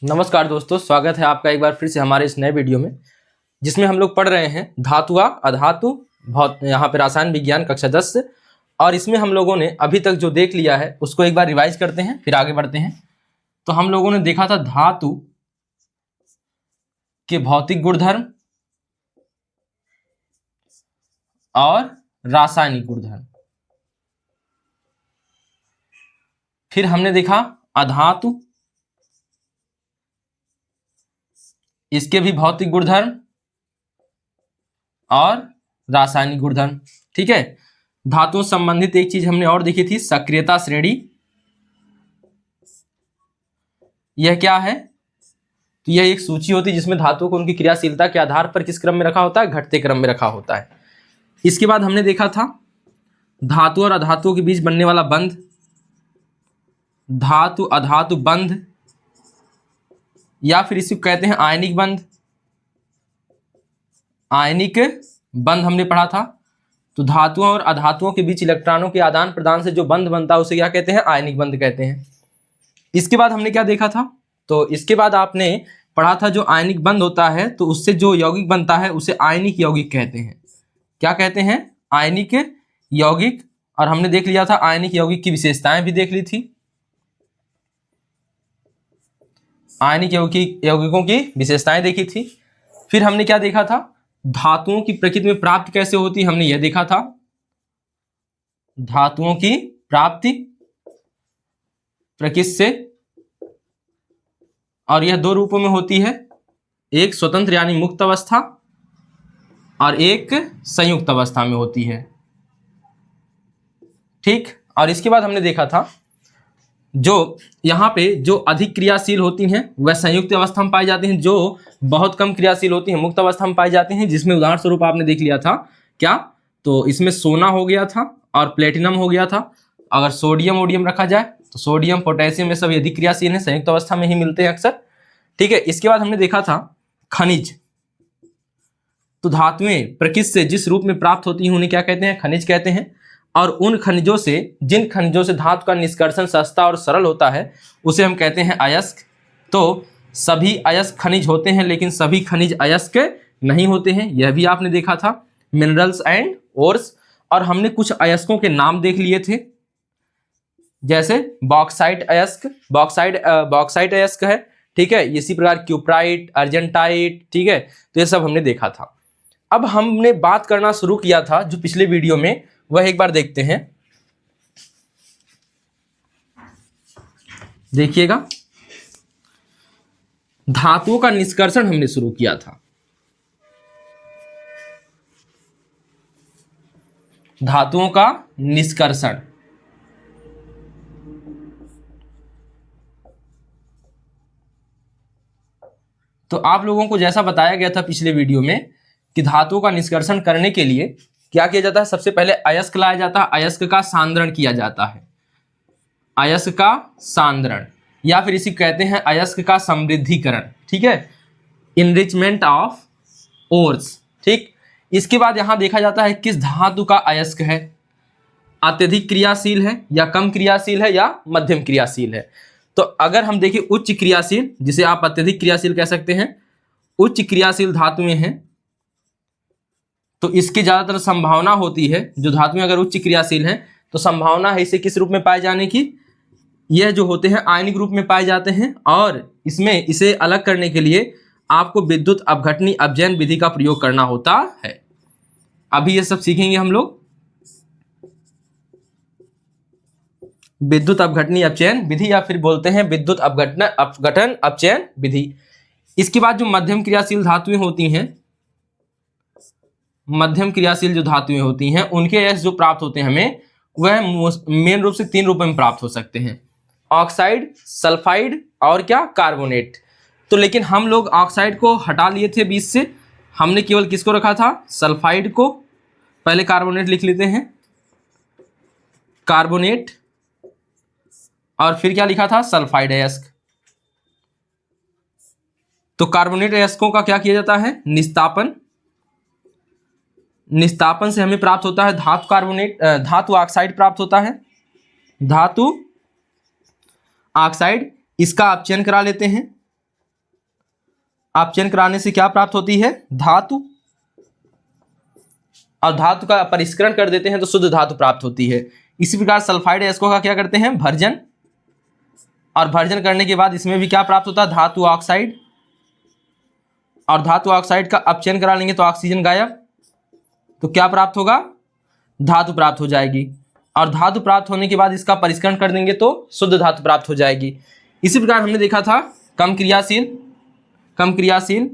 नमस्कार दोस्तों, स्वागत है आपका एक बार फिर से हमारे इस नए वीडियो में, जिसमें हम लोग पढ़ रहे हैं धातु अधातु यहाँ पे रसायन विज्ञान कक्षा 10 से। और इसमें हम लोगों ने अभी तक जो देख लिया है उसको एक बार रिवाइज करते हैं, फिर आगे बढ़ते हैं। तो हम लोगों ने देखा था धातु के भौतिक गुणधर्म और रासायनिक गुणधर्म। फिर हमने देखा अधातु, इसके भी भौतिक गुणधर्म और रासायनिक गुणधर्म। ठीक है। धातुओं से संबंधित एक चीज हमने और देखी थी, सक्रियता श्रेणी। यह क्या है? तो यह एक सूची होती है जिसमें धातुओं को उनकी क्रियाशीलता के आधार पर किस क्रम में रखा होता है? घटते क्रम में रखा होता है। इसके बाद हमने देखा था धातु और अधातुओं के बीच बनने वाला बंध, धातु अधातु बंध, या फिर इसी को कहते हैं आयनिक बंध। आयनिक बंध हमने पढ़ा था। तो धातुओं और अधातुओं के बीच इलेक्ट्रॉनों के आदान प्रदान से जो बंध बनता है उसे क्या कहते हैं? आयनिक बंध कहते हैं। इसके बाद हमने क्या देखा था? तो इसके बाद आपने पढ़ा था जो आयनिक बंध होता है तो उससे जो यौगिक बनता है उसे आयनिक यौगिक कहते हैं। क्या कहते हैं? आयनिक यौगिक। और हमने देख लिया था आयनिक यौगिक की विशेषताएं भी देख ली थी। आयनिक यौगिकों की विशेषताएं देखी थी। फिर हमने क्या देखा था? धातुओं की प्रकृति में प्राप्ति कैसे होती, हमने यह देखा था। धातुओं की प्राप्ति प्रकृति से, और यह दो रूपों में होती है, एक स्वतंत्र यानी मुक्त अवस्था और एक संयुक्त अवस्था में होती है। ठीक। और इसके बाद हमने देखा था जो यहाँ पे जो अधिक क्रियाशील होती हैं वह संयुक्त अवस्था में पाई जाती हैं, जो बहुत कम क्रियाशील होती हैं मुक्त अवस्था में पाई जाती हैं। जिसमें उदाहरण स्वरूप आपने देख लिया था क्या? तो इसमें सोना हो गया था और प्लेटिनम हो गया था। अगर सोडियम वोडियम रखा जाए तो सोडियम पोटेशियम ये सब अधिक क्रियाशील हैं, संयुक्त अवस्था में ही मिलते हैं अक्सर। ठीक है। इसके बाद हमने देखा था खनिज। तो धातुएं प्रकृति से जिस रूप में प्राप्त होती हैं उन्हें क्या कहते हैं? खनिज कहते हैं। और उन खनिजों से, जिन खनिजों से धातु का निष्कर्षण सस्ता और सरल होता है उसे हम कहते हैं अयस्क। तो सभी अयस्क खनिज होते हैं लेकिन सभी खनिज अयस्क नहीं होते हैं, यह भी आपने देखा था। Minerals and ores. और हमने कुछ अयस्कों के नाम देख लिए थे, जैसे बॉक्साइट अयस्क, बॉक्साइट अयस्क है। ठीक है। इसी प्रकार क्यूप्राइट, अर्जेंटाइट। ठीक है। तो ये सब हमने देखा था। अब हमने बात करना शुरू किया था जो पिछले वीडियो में, वह एक बार देखते हैं। देखिएगा, धातुओं का निष्कर्षण हमने शुरू किया था। धातुओं का निष्कर्षण। तो आप लोगों को जैसा बताया गया था पिछले वीडियो में कि धातुओं का निष्कर्षण करने के लिए क्या किया जाता है? सबसे पहले अयस्क लाया जाता है, अयस्क का सांद्रण किया जाता है। अयस्क का सांद्रण, या फिर इसी कहते हैं अयस्क का समृद्धिकरण। ठीक है। Enrichment of ores. ठीक। इसके बाद यहां देखा जाता है किस धातु का अयस्क है, अत्यधिक क्रियाशील है या कम क्रियाशील है या मध्यम क्रियाशील है। तो अगर हम देखें उच्च क्रियाशील, जिसे आप अत्यधिक क्रियाशील कह सकते हैं, उच्च क्रियाशील धातुएं हैं तो इसकी ज्यादातर संभावना होती है, जो धातुएं अगर उच्च क्रियाशील हैं तो संभावना है इसे किस रूप में पाए जाने की? यह जो होते हैं आयनिक रूप में पाए जाते हैं। और इसमें इसे अलग करने के लिए आपको विद्युत अपघटनी अपचयन विधि का प्रयोग करना होता है। अभी ये सब सीखेंगे हम लोग, विद्युत अपघटनी अपचयन विधि, या फिर बोलते हैं विद्युत अपघटन अपचयन विधि। इसके बाद जो मध्यम क्रियाशील धातुएं होती हैं, मध्यम क्रियाशील जो धातुएं होती हैं उनके अयस्क जो प्राप्त होते हैं हमें, वह मेन रूप से तीन रूपों में प्राप्त हो सकते हैं, ऑक्साइड, सल्फाइड और क्या? कार्बोनेट। तो लेकिन हम लोग ऑक्साइड को हटा लिए थे बीच से, हमने केवल किसको रखा था? सल्फाइड को। पहले कार्बोनेट लिख लेते हैं, कार्बोनेट, और फिर क्या लिखा था? सल्फाइड अयस्क। तो कार्बोनेट अयस्कों का क्या किया जाता है? निस्तापन। निस्तापन से हमें प्राप्त होता है धातु कार्बोनेट, धातु ऑक्साइड प्राप्त होता है, धातु ऑक्साइड। इसका अपचयन करा लेते हैं अपचयन कराने से क्या प्राप्त होती है? धातु। और धातु का परिष्करण कर देते हैं तो शुद्ध धातु प्राप्त होती है। इसी प्रकार सल्फाइड अयस्कों का क्या करते हैं? भर्जन। और भर्जन करने के बाद इसमें भी क्या प्राप्त होता है? धातु ऑक्साइड। और धातु ऑक्साइड का अपचयन करा लेंगे तो ऑक्सीजन गायब, तो क्या प्राप्त होगा? धातु प्राप्त हो जाएगी। और धातु प्राप्त होने के बाद इसका परिष्करण कर देंगे तो शुद्ध धातु प्राप्त हो जाएगी। इसी प्रकार हमने देखा था कम क्रियाशील, कम क्रियाशील,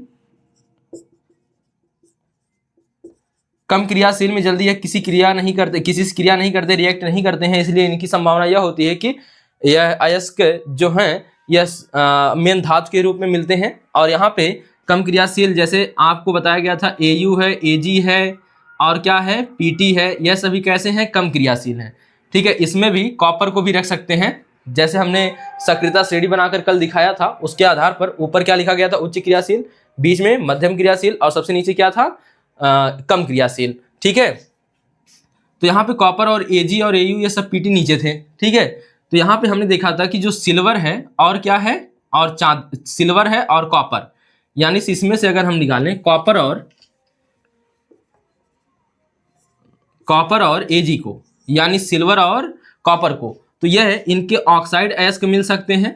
कम क्रियाशील में जल्दी किसी क्रिया नहीं करते, किसी से क्रिया नहीं करते, रिएक्ट नहीं करते हैं, इसलिए इनकी संभावना यह होती है कि यह अयस्क जो हैं यह मेन धातु के रूप में मिलते हैं। और यहाँ पे कम क्रियाशील जैसे आपको बताया गया था Au है, Ag है और क्या है? Pt है। यह सभी कैसे हैं? कम क्रियाशील हैं। ठीक है, इसमें भी कॉपर को भी रख सकते हैं, जैसे हमने सक्रियता श्रेणी बनाकर कल दिखाया था, उसके आधार पर ऊपर क्या लिखा गया था? उच्च क्रियाशील, बीच में मध्यम क्रियाशील और सबसे नीचे क्या था? कम क्रियाशील। ठीक है, तो यहाँ पे कॉपर और Ag और Au ये सब Pt नीचे थे। ठीक है, तो यहाँ पे हमने देखा था कि जो सिल्वर है और क्या है? और चांद, सिल्वर है और कॉपर, यानी इसमें से अगर हम निकालें कॉपर और Ag को, यानी सिल्वर और कॉपर को, तो यह इनके ऑक्साइड अयस्क मिल सकते हैं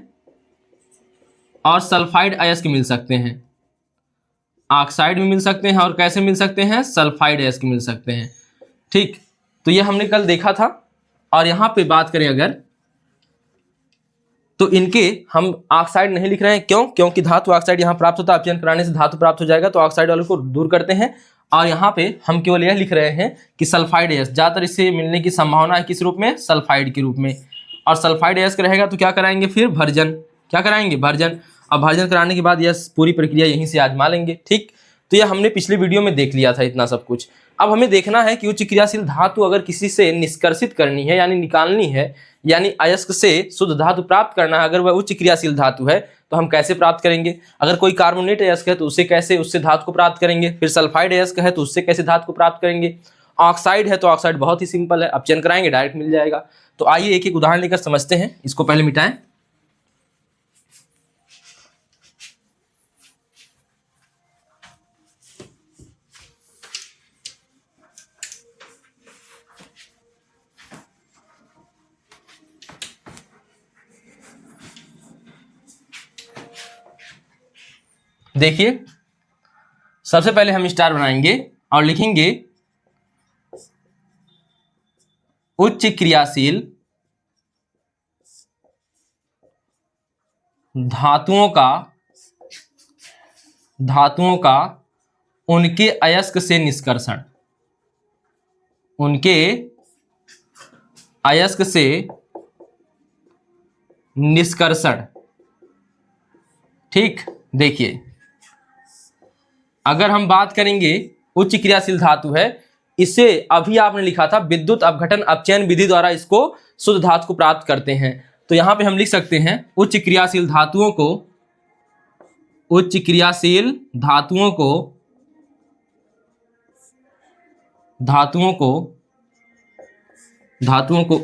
और सल्फाइड अयस्क मिल सकते हैं। ऑक्साइड भी मिल सकते हैं और कैसे मिल सकते हैं? सल्फाइड अयस्क मिल सकते हैं। ठीक, तो यह हमने कल देखा था। और यहाँ पे बात करें अगर, तो इनके हम ऑक्साइड नहीं लिख रहे हैं, क्यों? क्योंकि धातु ऑक्साइड यहाँ प्राप्त होता है, अपचयन कराने से धातु प्राप्त हो जाएगा, तो ऑक्साइड वाले को दूर करते हैं। और यहाँ पे हम केवल यह लिख रहे हैं कि सल्फाइड अयस्क, ज्यादातर इससे मिलने की संभावना है किस रूप में? सल्फाइड के रूप में। और सल्फाइड अयस्क रहेगा तो क्या कराएंगे फिर? भर्जन। क्या कराएंगे? भर्जन। अब भर्जन कराने के बाद यह पूरी प्रक्रिया यहीं से आजमा लेंगे। ठीक, तो यह हमने पिछले वीडियो में देख लिया था इतना सब कुछ। अब हमें देखना है कि उच्च क्रियाशील धातु अगर किसी से निष्कर्षित करनी है, यानी निकालनी है, यानी अयस्क से शुद्ध धातु प्राप्त करना है, अगर वह उच्च क्रियाशील धातु है तो हम कैसे प्राप्त करेंगे? अगर कोई कार्बोनेट अयस्क है तो उससे कैसे, उससे धातु को प्राप्त करेंगे? फिर सल्फाइड अयस्क है तो उससे कैसे धातु को प्राप्त करेंगे? ऑक्साइड है तो ऑक्साइड बहुत ही सिंपल है, अपचयन कराएंगे डायरेक्ट मिल जाएगा। तो आइए एक एक उदाहरण लेकर समझते हैं। इसको पहले मिटाएं। देखिए, सबसे पहले हम स्टार बनाएंगे और लिखेंगे उच्च क्रियाशील धातुओं का उनके अयस्क से निष्कर्षण, उनके अयस्क से निष्कर्षण। ठीक, देखिए अगर हम बात करेंगे उच्च क्रियाशील धातु है, इसे अभी आपने लिखा था विद्युत अपघटन अपचयन विधि द्वारा इसको शुद्ध धातु को प्राप्त करते हैं। तो यहां पे हम लिख सकते हैं उच्च क्रियाशील धातुओं को, उच्च क्रियाशील धातुओं को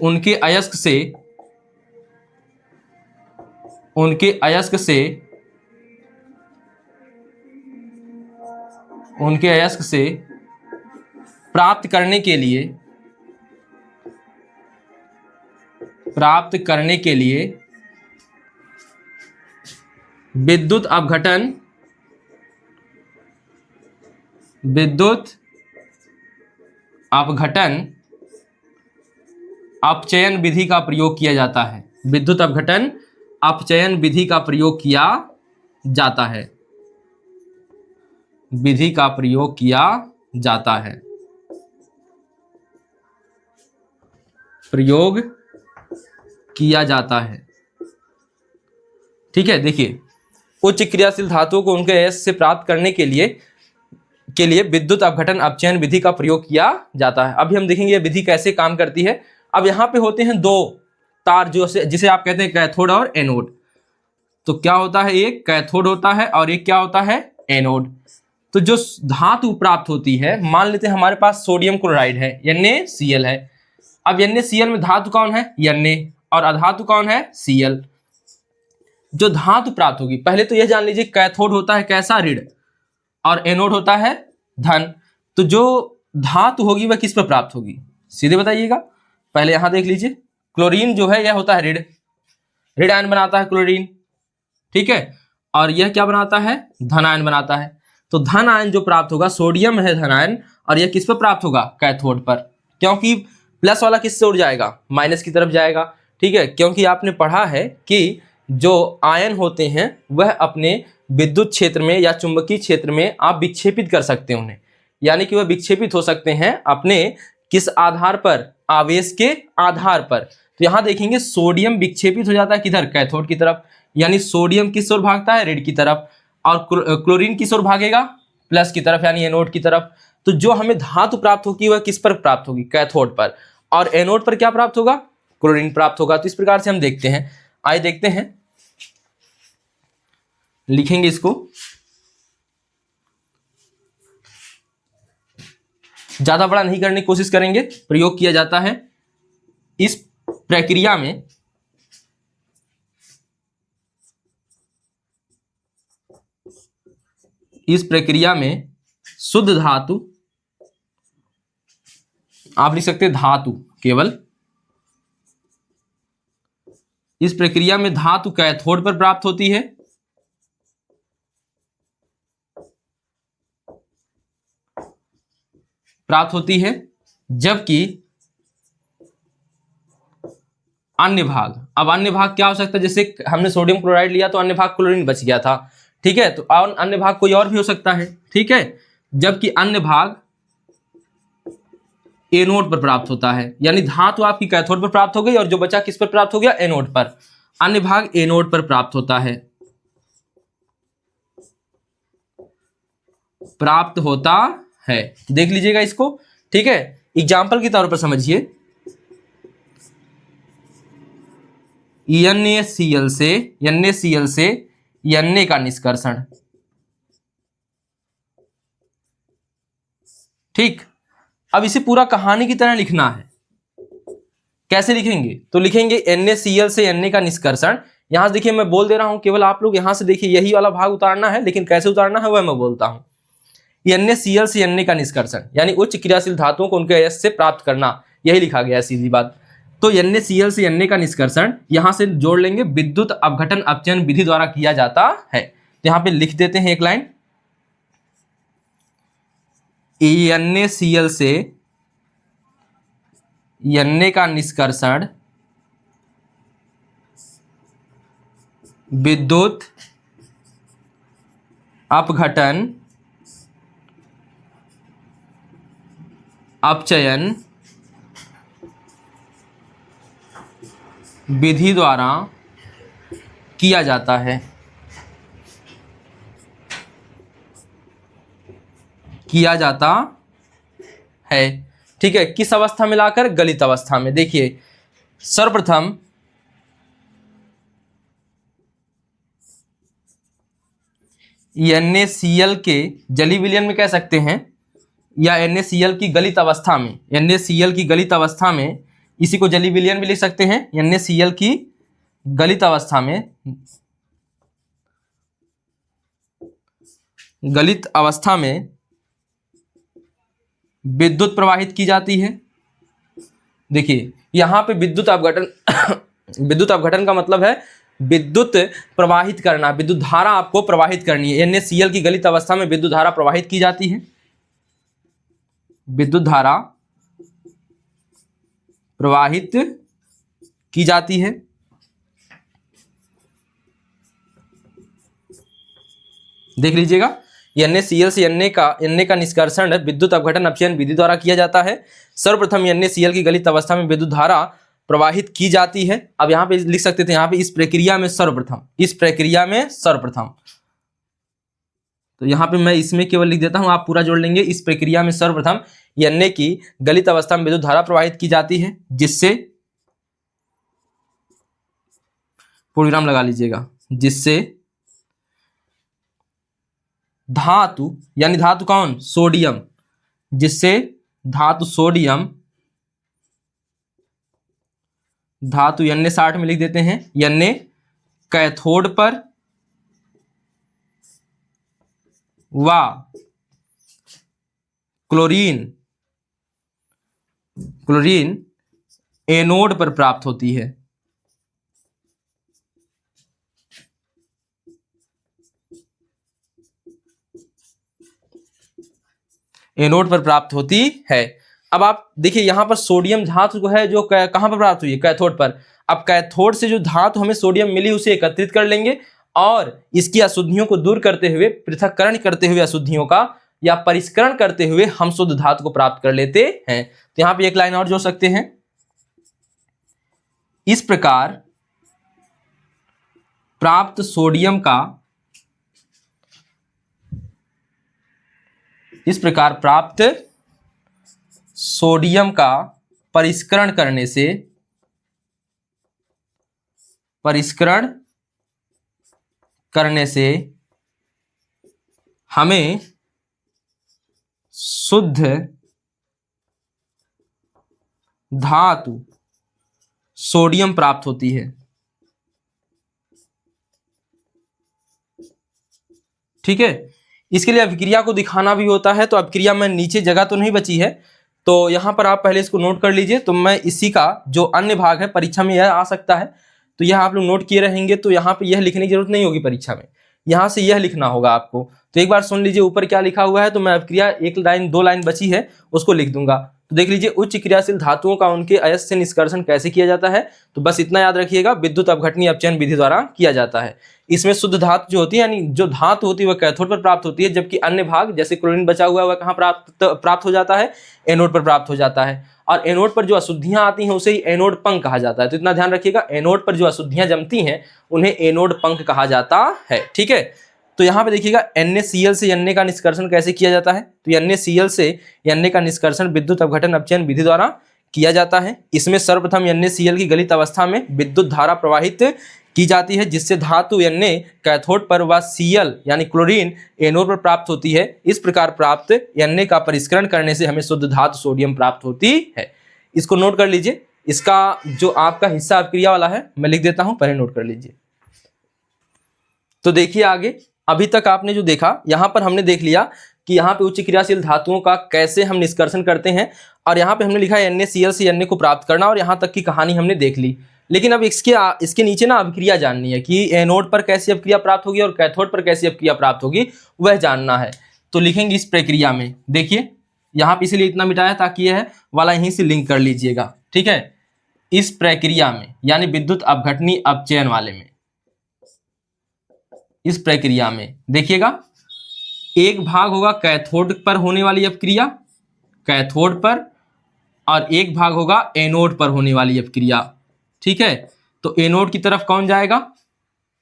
उनके अयस्क से प्राप्त करने के लिए विद्युत अपघटन अपचयन विधि का प्रयोग किया जाता है। विद्युत अपघटन अपचयन विधि का प्रयोग किया जाता है, विधि का प्रयोग किया जाता है, प्रयोग किया जाता है। ठीक है, देखिए उच्च क्रियाशील धातुओं को उनके अयस्क से प्राप्त करने के लिए विद्युत अपघटन अपचयन विधि का प्रयोग किया जाता है। अभी हम देखेंगे यह विधि कैसे काम करती है। अब यहाँ पे होते हैं दो तार जिसे आप कहते हैं कैथोड और एनोड। तो क्या होता है? एक कैथोड होता है और एक क्या होता है? एनोड। तो जो धातु प्राप्त होती है, मान लेते हैं हमारे पास सोडियम क्लोराइड है, NaCl है। अब NaCl में धातु कौन है? Na, और अधातु कौन है? Cl। जो धातु प्राप्त होगी, पहले तो यह जान लीजिए कैथोड होता है कैसा, ऋण, और एनोड होता है धन। तो जो धातु होगी वह किस पर प्राप्त होगी, सीधे बताइएगा। पहले यहां देख लीजिए, क्लोरीन जो है यह होता है ऋण, ऋण आयन बनाता है क्लोरीन, ठीक है, और यह क्या बनाता है, धन आयन बनाता है। तो धन आयन जो प्राप्त होगा, सोडियम है धन आयन, और यह किस पर प्राप्त होगा, कैथोड पर, क्योंकि प्लस वाला किससे उड़ जाएगा, माइनस की तरफ जाएगा, ठीक है, क्योंकि आपने पढ़ा है कि जो आयन होते हैं वह अपने विद्युत क्षेत्र में या चुंबकीय क्षेत्र में आप विक्षेपित कर सकते हैं उन्हें, यानी कि वह विक्षेपित हो सकते हैं अपने किस आधार पर, आवेश के आधार पर। तो यहां देखेंगे सोडियम विक्षेपित हो जाता है किधर, कैथोड की तरफ, यानी सोडियम किस ओर भागता है, ऋण की तरफ, और क्लोरीन किस ओर भागेगा, प्लस की तरफ, यानी एनोड की तरफ। तो जो हमें धातु प्राप्त होगी वह किस पर प्राप्त होगी, कैथोड पर, और एनोड पर क्या प्राप्त होगा, क्लोरीन प्राप्त होगा। तो इस प्रकार से हम देखते हैं, आइए देखते हैं, लिखेंगे इसको, ज्यादा बड़ा नहीं करने की कोशिश करेंगे। प्रयोग किया जाता है इस प्रक्रिया में, इस प्रक्रिया में शुद्ध धातु, आप लिख सकते हैं धातु केवल, इस प्रक्रिया में धातु कैथोड पर प्राप्त होती है, जबकि अन्य भाग, अब अन्य भाग क्या हो सकता है, जैसे हमने सोडियम क्लोराइड लिया तो अन्य भाग क्लोरीन बच गया था, ठीक है, तो अन्य भाग कोई और भी हो सकता है, ठीक है, जबकि अन्य भाग एनोड पर प्राप्त होता है, यानी धातु आपकी कैथोड पर प्राप्त हो गई और जो बचा किस पर प्राप्त हो गया, एनोड पर, अन्य भाग एनोड पर प्राप्त होता है, प्राप्त होता है। देख लीजिएगा इसको, ठीक है, एग्जाम्पल के तौर पर समझिए, NaCl से Na का निष्कर्षण, ठीक। अब इसे पूरा कहानी की तरह लिखना है, कैसे लिखेंगे, तो लिखेंगे NaCl से Na का निष्कर्षण। यहां से देखिए मैं बोल दे रहा हूं, केवल आप लोग यहां से देखिए, यही वाला भाग उतारना है, लेकिन कैसे उतारना है वह मैं बोलता हूं। NaCl से Na का निष्कर्षण, यानी उच्च क्रियाशील धातुओं को उनके अयस्क से प्राप्त करना, यही लिखा गया है, सीधी बात। तो NaCl से Na का निष्कर्षण यहां से जोड़ लेंगे, विद्युत अपघटन अपचयन विधि द्वारा किया जाता है। तो यहां पे लिख देते हैं एक लाइन, NaCl से Na का निष्कर्षण विद्युत अपघटन अपचयन विधि द्वारा किया जाता है, ठीक है। किस अवस्था में लाकर, गलित अवस्था में। देखिए सर्वप्रथम NaCl के जलीय विलयन में कह सकते हैं, या NaCl की गलित अवस्था में, NaCl की गलित अवस्था में, इसी को जलीय विलयन भी लिख सकते हैं। NaCl की गलित अवस्था में, विद्युत प्रवाहित की जाती है। देखिए यहां पे विद्युत अपघटन विद्युत अपघटन का मतलब है विद्युत प्रवाहित करना, विद्युत धारा आपको प्रवाहित करनी है। NaCl की गलित अवस्था में विद्युत धारा प्रवाहित की जाती है, विद्युत धारा प्रवाहित की जाती है। देख लीजिएगा, NaCl से Na का निष्कर्षण विद्युत अपघटन अपचयन विधि द्वारा किया जाता है। सर्वप्रथम NaCl की गलित अवस्था में विद्युत धारा प्रवाहित की जाती है। अब यहां पे लिख सकते थे, यहां पे इस प्रक्रिया में सर्वप्रथम, तो यहां पे मैं इसमें केवल लिख देता हूं, आप पूरा जोड़ लेंगे। इस प्रक्रिया में सर्वप्रथम Na की गलित अवस्था में विद्युत धारा प्रवाहित की जाती है, जिससे, पूर्णविराम लगा लीजिएगा, जिससे धातु, यानी धातु कौन, सोडियम, जिससे धातु सोडियम, धातु Na60 में लिख देते हैं, Na कैथोड पर व क्लोरीन एनोड पर प्राप्त होती है। एनोड पर प्राप्त होती है। अब आप देखिए यहां पर सोडियम धातु है जो कहां पर प्राप्त हुई है, कैथोड पर। अब कैथोड से जो धातु हमें सोडियम मिली उसे एकत्रित कर लेंगे और इसकी अशुद्धियों को दूर करते हुए, पृथक्करण करते हुए अशुद्धियों का या परिष्करण करते हुए हम शुद्ध धातु को प्राप्त कर लेते हैं। तो यहां पे एक लाइन और जोड़ सकते हैं, इस प्रकार प्राप्त सोडियम का परिष्करण करने से हमें शुद्ध धातु सोडियम प्राप्त होती है। ठीक है, इसके लिए अभिक्रिया को दिखाना भी होता है, तो अभिक्रिया में नीचे जगह तो नहीं बची है, तो यहां पर आप पहले इसको नोट कर लीजिए। तो मैं इसी का जो अन्य भाग है, परीक्षा में यह आ सकता है, तो यह आप लोग नोट किए रहेंगे, तो यहाँ पे यह लिखने की जरूरत नहीं होगी परीक्षा में, यहां से यह लिखना होगा आपको। तो एक बार सुन लीजिए ऊपर क्या लिखा हुआ है, तो मैं अभिक्रिया एक लाइन दो लाइन बची है उसको लिख दूंगा। तो देख लीजिए, उच्च क्रियाशील धातुओं का उनके अयस्क से निष्कर्षण कैसे किया जाता है, तो बस इतना याद रखिएगा, विद्युत अपघटनी अपचयन विधि द्वारा किया जाता है। इसमें शुद्ध धातु जो होती है, यानी जो धातु होती है वह कैथोड पर प्राप्त होती है, जबकि अन्य भाग जैसे क्लोरीन बचा हुआ है वह कहाँ प्राप्त हो जाता है, एनोड पर प्राप्त हो जाता है। और एनोड पर जो अशुद्धियां आती हैं उसे ही एनोड पंख कहा जाता है। तो इतना ध्यान रखिएगा, एनोड पर जो अशुद्धियां जमती हैं उन्हें एनोड पंख कहा जाता है। ठीक है, तो यहाँ पे देखिएगा NaCl से Na का निष्कर्षण कैसे किया जाता है, तो NaCl से Na का निष्कर्षण विद्युत अपघटन अपचयन विधि द्वारा किया जाता है। इसमें सर्वप्रथम NaCl की गलित अवस्था में विद्युत धारा प्रवाहित की जाती है, जिससे धातु Na कैथोड पर व Cl यानी क्लोरीन एनोड पर प्राप्त होती है। इस प्रकार प्राप्त Na का परिष्करण करने से हमें शुद्ध धातु सोडियम प्राप्त होती है। इसको नोट कर लीजिए, इसका जो आपका हिस्सा अभिक्रिया वाला है मैं लिख देता हूं, पहले नोट कर लीजिए। तो देखिए आगे, अभी तक आपने जो देखा, यहां पर हमने देख लिया कि यहाँ पे उच्च क्रियाशील धातुओं का कैसे हम निष्कर्षण करते हैं, और यहाँ पे हमने लिखा है NaCl से Na को प्राप्त करना, और यहाँ तक की कहानी हमने देख ली। लेकिन अब इसके नीचे ना अभिक्रिया जाननी है कि एनोड पर कैसी अभिक्रिया प्राप्त होगी और कैथोड पर कैसी अभिक्रिया प्राप्त होगी, वह जानना है। तो लिखेंगे इस प्रक्रिया में, देखिए यहाँ पे इसीलिए इतना मिटाया ताकि यह वाला यहीं से लिंक कर लीजिएगा। ठीक है, इस प्रक्रिया में यानी विद्युत अपघटनी अपचयन वाले में, इस प्रक्रिया में देखिएगा, एक भाग होगा कैथोड पर होने वाली अपक्रिया, कैथोड पर, और एक भाग होगा एनोड पर होने वाली अपक्रिया। ठीक है, तो एनोड की तरफ कौन जाएगा,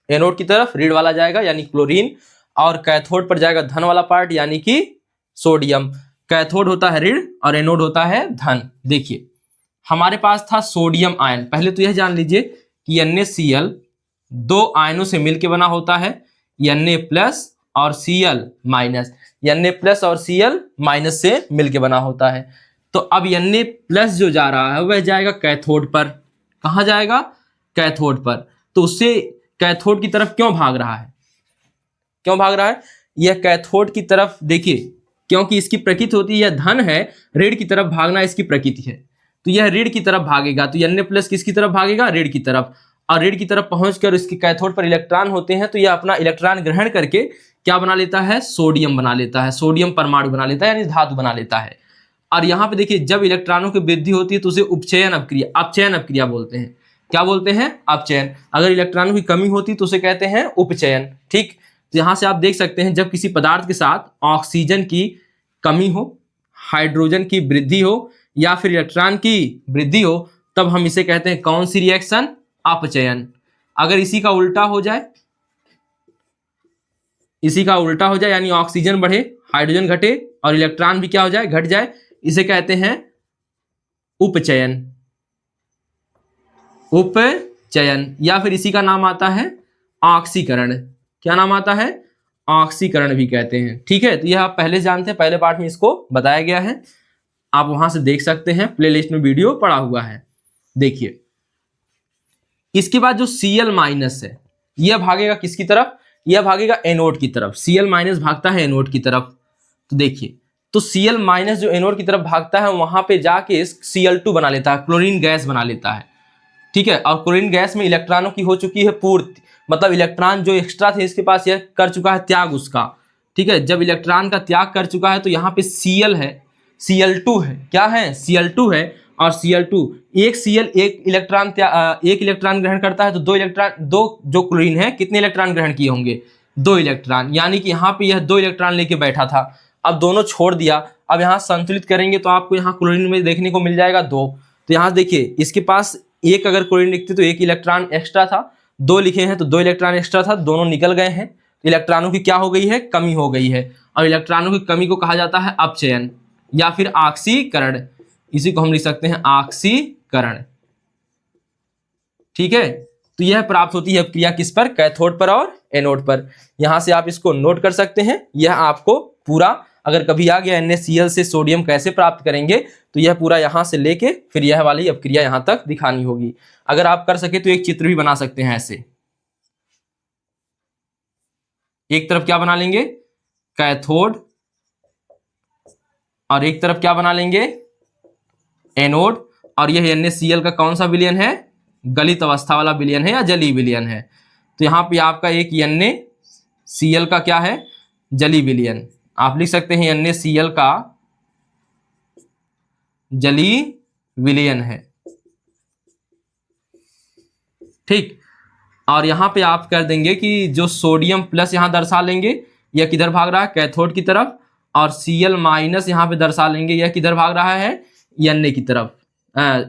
एनोड की तरफ ऋण वाला जाएगा यानी क्लोरीन, और कैथोड पर जाएगा धन वाला पार्ट यानी कि सोडियम। कैथोड होता है ऋण और एनोड होता है धन। देखिए हमारे पास था सोडियम आयन, पहले तो यह जान लीजिए कि NaCl दो आयनों से मिलकर बना होता है, Na+ और Cl-, Na+ और Cl- से मिलकर बना होता है। तो अब Na+ जो जा रहा है वह जाएगा कैथोड पर, कहां जाएगा, कैथोड पर। तो उससे कैथोड की तरफ क्यों भाग रहा है, क्यों भाग रहा है, यह कैथोड की तरफ, देखिए क्योंकि इसकी प्रकृति होती है, यह धन है, ऋण की तरफ भागना इसकी प्रकृति है, तो यह ऋण की तरफ भागेगा। तो Na+ किसकी तरफ भागेगा, ऋण की तरफ, और ऋण की तरफ पहुंचकर इसके कैथोड पर इलेक्ट्रॉन होते हैं, तो यह अपना इलेक्ट्रॉन ग्रहण करके क्या बना लेता है, सोडियम बना लेता है, सोडियम परमाणु बना लेता है यानी धातु बना लेता है। और यहाँ पे देखिए जब इलेक्ट्रॉनों की वृद्धि होती है तो उसे अपचयन अपक्रिया बोलते हैं। क्या बोलते हैं, अपचयन। अगर इलेक्ट्रॉनों की कमी होती तो उसे कहते हैं उपचयन। ठीक, तो यहाँ से आप देख सकते हैं जब किसी पदार्थ के साथ ऑक्सीजन की कमी हो, हाइड्रोजन की वृद्धि हो या फिर इलेक्ट्रॉन की वृद्धि हो, तब हम इसे कहते हैं कौन सी रिएक्शन, अपचयन। अगर इसी का उल्टा हो जाए, इसी का उल्टा हो जाए यानी ऑक्सीजन बढ़े, हाइड्रोजन घटे और इलेक्ट्रॉन भी क्या हो जाए, घट जाए, इसे कहते हैं उपचयन, उपचयन। या फिर इसी का नाम आता है ऑक्सीकरण। क्या नाम आता है, ऑक्सीकरण भी कहते हैं। ठीक है, तो यह आप पहले जानते हैं, पहले पार्ट में इसको बताया गया है, आप वहां से देख सकते हैं, प्लेलिस्ट में वीडियो पड़ा हुआ है। देखिए इसके बाद जो Cl- है, यह भागेगा किसकी तरफ, यह भागेगा एनोड की तरफ, Cl माइनस भागता है एनोड की तरफ। तो देखिए, तो Cl माइनस जो एनोड की तरफ भागता है वहां पे जाके Cl2 बना लेता है, क्लोरीन गैस बना लेता है, ठीक है। और क्लोरीन गैस में इलेक्ट्रॉनों की हो चुकी है पूर्ति, मतलब इलेक्ट्रॉन जो एक्स्ट्रा थे इसके पास यह कर चुका है त्याग उसका, ठीक है। जब इलेक्ट्रॉन का त्याग कर चुका है तो यहाँ पे Cl है, Cl2 है, क्या है, Cl2 है। और Cl2 एक Cl एक इलेक्ट्रॉन ग्रहण करता है, तो दो जो क्लोरीन है कितने इलेक्ट्रॉन ग्रहण किए होंगे, 2 इलेक्ट्रॉन, यानी कि यहाँ पे यह 2 इलेक्ट्रॉन लेके बैठा था, अब दोनों छोड़ दिया। अब यहाँ संतुलित करेंगे तो आपको यहाँ क्लोरीन में देखने को मिल जाएगा 2। तो यहाँ देखिए इसके पास एक अगर क्लोरीन लिखते तो 1 इलेक्ट्रॉन एक्स्ट्रा था, 2 लिखे हैं तो 2 इलेक्ट्रॉन एक्स्ट्रा था, दोनों निकल गए हैं। इलेक्ट्रॉनों की क्या हो गई है, कमी हो गई है। और इलेक्ट्रॉनों की कमी को कहा जाता है अपचयन या फिर ऑक्सीकरण, इसी को हम लिख सकते हैं ऑक्सीकरण, ठीक है। तो यह प्राप्त होती है क्रिया किस पर, कैथोड पर और एनोड पर। यहां से आप इसको नोट कर सकते हैं। यह आपको पूरा अगर कभी आ गया NaCl से सोडियम कैसे प्राप्त करेंगे, तो यह पूरा यहां से लेके फिर यह वाली अब क्रिया यहां तक दिखानी होगी। अगर आप कर सके तो एक चित्र भी बना सकते हैं ऐसे, एक तरफ क्या बना लेंगे, कैथोड, और एक तरफ क्या बना लेंगे, एनोड। और यह NaCl का कौन सा विलयन है, गलित अवस्था वाला विलयन है या जलीय विलयन है। तो यहाँ पे आपका एक NaCl का क्या है, जलीय विलयन, आप लिख सकते हैं NaCl का जलीय विलयन है, ठीक। और यहाँ पे आप कर देंगे कि जो सोडियम प्लस यहाँ दर्शा लेंगे, यह किधर भाग रहा है, कैथोड की तरफ, और Cl माइनस यहाँ पे दर्शा लेंगे, यह किधर भाग रहा है, Na की तरफ,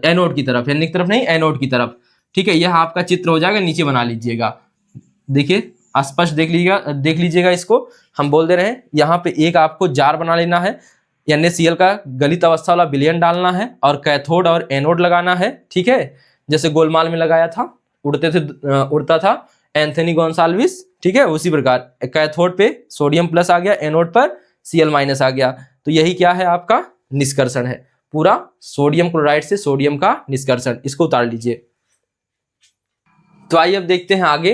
एनोड की तरफ, Na की तरफ नहीं, एनोड की तरफ, ठीक है। यह आपका चित्र हो जाएगा, नीचे बना लीजिएगा। देखिए स्पष्ट देख लीजिएगा इसको, हम बोल दे रहे हैं यहाँ पे एक आपको जार बना लेना है, NaCl का गलित अवस्था वाला विलयन डालना है और कैथोड और एनोड लगाना है, ठीक है। जैसे गोलमाल में लगाया था, उड़ता था एंथनी गोन्साल्विस, ठीक है। उसी प्रकार कैथोड पे सोडियम प्लस आ गया, एनोड पर Cl माइनस आ गया। तो यही क्या है, आपका निष्कर्षण है, पूरा सोडियम क्लोराइड से सोडियम का निष्कर्षण। इसको उतार लीजिए। तो आइए अब देखते हैं आगे।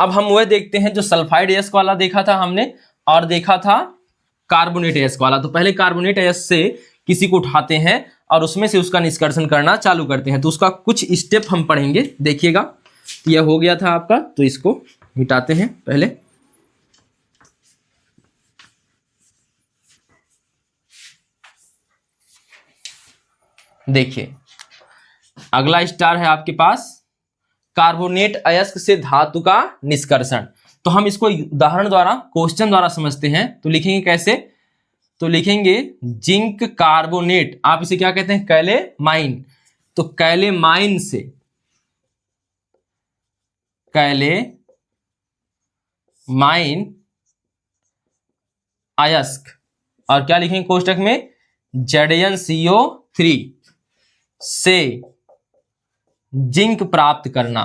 अब हम वह देखते हैं जो सल्फाइड अयस्क वाला देखा था हमने, और देखा था कार्बोनेट अयस्क वाला। तो पहले कार्बोनेट अयस्क से किसी को उठाते हैं और उसमें से उसका निष्कर्षण करना चालू करते हैं। तो उसका कुछ स्टेप हम पढ़ेंगे, देखिएगा। यह हो गया था आपका, तो इसको मिटाते हैं पहले। देखिए अगला स्टार है आपके पास कार्बोनेट अयस्क से धातु का निष्कर्षण। तो हम इसको उदाहरण द्वारा, क्वेश्चन द्वारा समझते हैं। तो लिखेंगे कैसे, तो लिखेंगे जिंक कार्बोनेट, आप इसे क्या कहते हैं, कैलेमाइन। तो कैलेमाइन से कैलेमाइन अयस्क, और क्या लिखेंगे कोष्टक में, ZnCO3 से जिंक प्राप्त करना,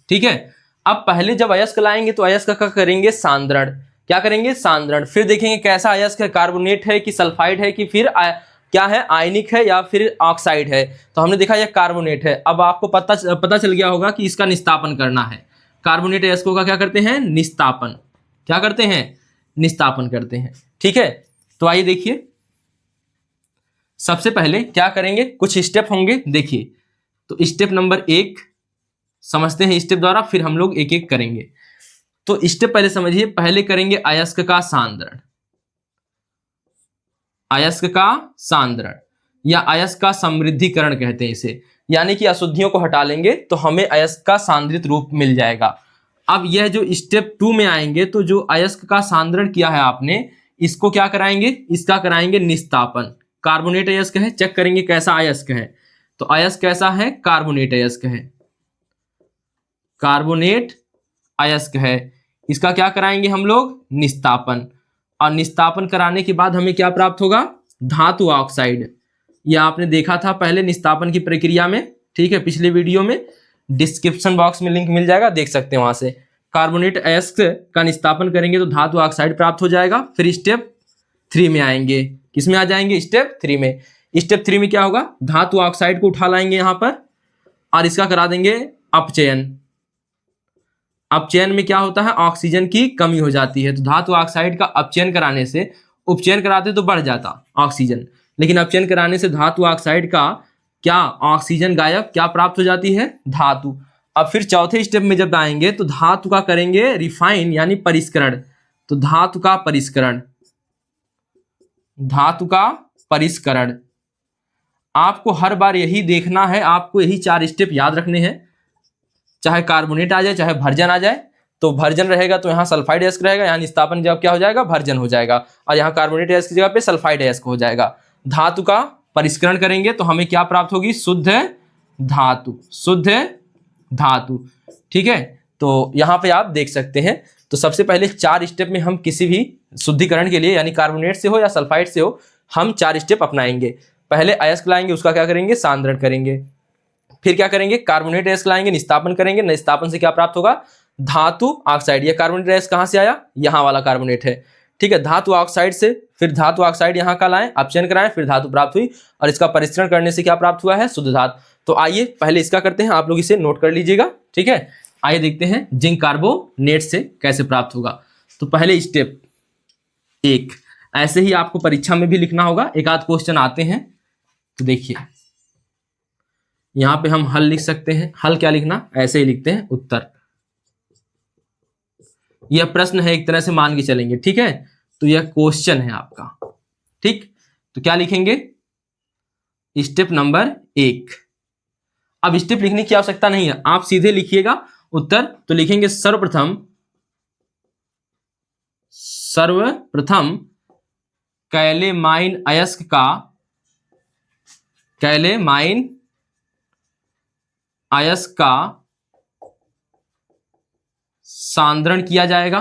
ठीक है। अब पहले जब अयस्क लाएंगे तो अयस्क का करेंगे सांद्रण, क्या करेंगे, सांद्रण। फिर देखेंगे कैसा अयस्क है, कार्बोनेट है कि सल्फाइड है कि फिर क्या है, आयनिक है या फिर ऑक्साइड है। तो हमने देखा यह कार्बोनेट है। अब आपको पता चल गया होगा कि इसका निस्तापन करना है। कार्बोनेट अयस्कों का क्या करते हैं, निस्तापन, क्या करते हैं, निस्तापन करते हैं, ठीक है। तो आइए देखिए, सबसे पहले क्या करेंगे, कुछ स्टेप होंगे, देखिए। तो स्टेप नंबर 1 समझते हैं स्टेप द्वारा, फिर हम लोग एक एक करेंगे। तो स्टेप पहले समझिए, पहले करेंगे अयस्क का सांद्रण, अयस्क का सांद्रण या अयस्क का समृद्धिकरण कहते हैं इसे, यानी कि अशुद्धियों को हटा लेंगे तो हमें अयस्क का सांद्रित रूप मिल जाएगा। अब यह जो स्टेप 2 में आएंगे, तो जो अयस्क का सांद्रण किया है आपने, इसको क्या कराएंगे, इसका कराएंगे निस्तापन। कार्बोनेट अयस्क है, चेक करेंगे कैसा अयस्क है। तो अयस्क कैसा है, कार्बोनेट अयस्क है, कार्बोनेट अयस्क है। इसका क्या कराएंगे हम लोग, निस्तापन। और निस्तापन कराने के बाद हमें क्या प्राप्त होगा, धातु ऑक्साइड। यह आपने देखा था पहले निस्तापन की प्रक्रिया में, ठीक है, पिछले वीडियो में। डिस्क्रिप्शन बॉक्स में लिंक मिल जाएगा, देख सकते हैं वहां से। कार्बोनेट अयस्क का निस्तापन करेंगे तो धातु ऑक्साइड प्राप्त हो जाएगा। फिर स्टेप 3 में आएंगे, किस में आ जाएंगे, स्टेप 3 में। स्टेप 3 में क्या होगा, धातु ऑक्साइड को उठा लाएंगे यहाँ पर, और इसका करा देंगे अपचयन। अपचयन में क्या होता है, ऑक्सीजन की कमी हो जाती है। तो धातु ऑक्साइड का अपचयन कराने से, उपचयन कराते तो बढ़ जाता ऑक्सीजन, लेकिन अपचयन कराने से धातु ऑक्साइड का क्या, ऑक्सीजन गायब, क्या प्राप्त हो जाती है, धातु। अब फिर चौथे स्टेप में जब आएंगे तो धातु का करेंगे रिफाइन यानी परिष्करण। तो धातु का परिष्करण, धातु का परिष्करण आपको हर बार यही देखना है, आपको यही 4 स्टेप याद रखने हैं। चाहे कार्बोनेट आ जाए चाहे भर्जन आ जाए, तो भर्जन रहेगा तो यहाँ सल्फाइड अयस्क रहेगा, यहाँ निस्तापन जब क्या हो जाएगा, भर्जन हो जाएगा, और यहाँ कार्बोनेट अयस्क की जगह पे सल्फाइड अयस्क हो जाएगा। धातु का परिष्करण करेंगे तो हमें क्या प्राप्त होगी, शुद्ध धातु, शुद्ध धातु। ठीक है, तो यहाँ पे आप देख सकते हैं। तो सबसे पहले 4 स्टेप में हम किसी भी शुद्धिकरण के लिए, यानी कार्बोनेट से हो या सल्फाइड से हो, हम 4 स्टेप अपनाएंगे। पहले अयस्क लाएंगे, उसका क्या करेंगे, सांद्रण करेंगे। फिर क्या करेंगे, कार्बोनेट अयस्क लाएंगे, निस्तापन करेंगे, निस्तापन से क्या प्राप्त होगा, धातु ऑक्साइड। ये कार्बोनेट अयस्क कहाँ से आया, यहाँ वाला कार्बोनेट है। ठीक है, धातु ऑक्साइड से, फिर धातु ऑक्साइड यहाँ का लाएं, अपचयन कराएं, फिर धातु प्राप्त हुई, और इसका परिष्करण करने से क्या प्राप्त हुआ है, शुद्ध धातु। तो आइए पहले इसका करते हैं, आप लोग इसे नोट कर लीजिएगा। ठीक है, आइए देखते हैं जिंक कार्बोनेट से कैसे प्राप्त होगा। तो पहले स्टेप 1, ऐसे ही आपको परीक्षा में भी लिखना होगा, एक आध क्वेश्चन आते हैं। तो देखिए यहां पे हम हल लिख सकते हैं। हल क्या लिखना, ऐसे ही लिखते हैं उत्तर। यह प्रश्न है, एक तरह से मान के चलेंगे। ठीक है, तो यह क्वेश्चन है आपका। ठीक, तो क्या लिखेंगे, स्टेप नंबर 1। अब स्टेप लिखने की आवश्यकता नहीं है, आप सीधे लिखिएगा उत्तर। तो लिखेंगे सर्वप्रथम कैलेमाइन अयस्क का, कैलेमाइन अयस्क का सांद्रण किया जाएगा,